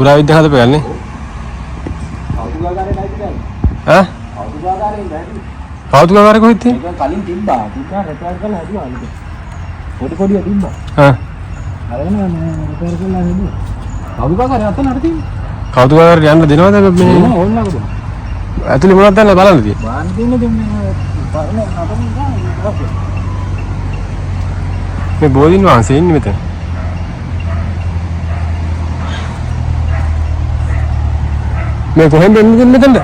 පුරාවිද්‍යාව හදපගන්නේ. කෞතුකාගාරේ නැති දැන්. ඈ? කෞතුකාගාරේ නැති. කෞතුකාගාරේ කොහෙද තියෙන්නේ? ඒක කලින් තිබ්බා. තිබ්බා රෙපෙයාර් කරලා හැදුවා අලුතෙන්. පොඩි තිබ්බා. ආ. අරගෙන රෙපෙයාර් කරලා හැදුවා. කෞතුකාගාරේ අතන හරි තියෙන්නේ. කෞතුකාගාරේ යන්න දෙනවද මේ? ඕනම නේද? ඇතුලේ මොනවද දැන් බලන්න තියෙන්නේ? බලන්න තියෙන්නේ මේ පරණ නටමින් ගන්න. මේ බෝධින් වහන්සේ ඉන්නේ මෙතන. මේ කොහෙන්ද එන්නේ මෙතනද?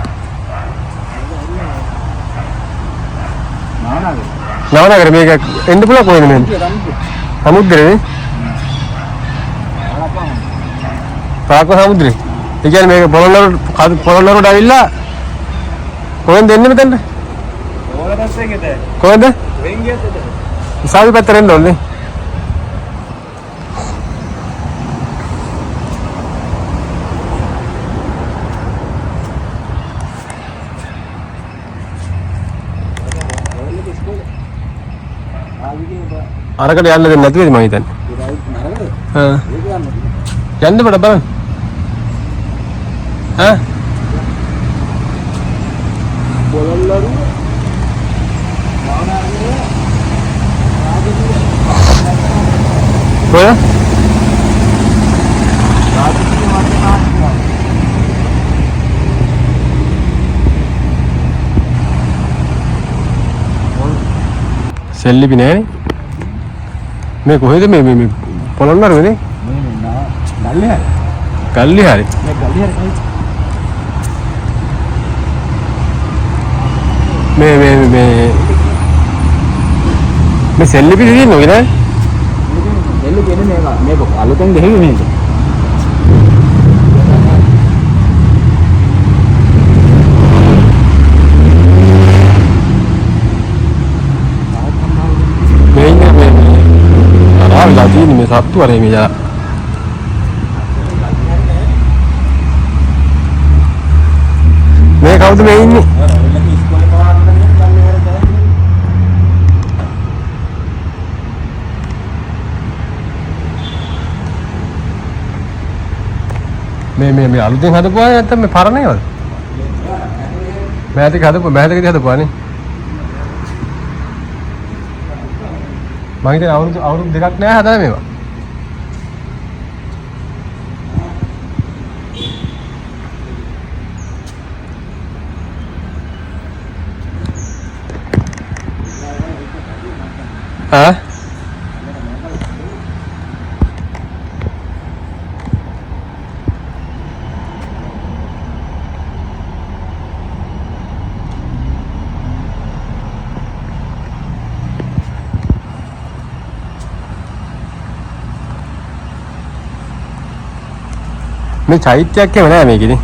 නාවනගර මේක එන්න පුළුවන් කොහෙද මේ? සමුද්‍රේ. පාක සමුද්‍රේ. ඒ කියන්නේ මේක පොළොන්නරුවට ඇවිල්ලා කොහෙන්ද එන්නේ මෙතනද? ඕලරස්සේකද? කොහෙන්ද? වෙන් ගියද? ඉස්සාවි පැත්තට එන්න ඕනේ. අරකට යන්න දෙන්නේ නැති වෙයි මම හිතන්නේ. යන්න බඩ බලන්න. ඈ? පොළොන්නරු කොහෙද? සෙල්ලිපි නෑනේ. මේ කොහෙද මේ පොළොන්නරුවේනේ? ගල්ලේ හරි. ගල්ලේ හරි. මේ ගල්ලේ හරි. මේ සෙල්ලිපි තියෙන්නේ ඔය නේද? එල්ල කියන්නේ මේක අලුතෙන් ගහුවේ මේක. තියෙන්නේ මේ සත්තු වරේ මේ ජල. මේ කවුද මේ ඉන්නේ? මේ අලුතෙන් හදපුවා නැත්නම් මේ පරණ ඒවාද? මෑතක හදපුවානේ. මම හිතන්නේ අවුරුදු දෙකක් නෑ හදලා මේවා. ආ? මේ චෛත්‍යයක් එහෙම නෑ මේකේනේ.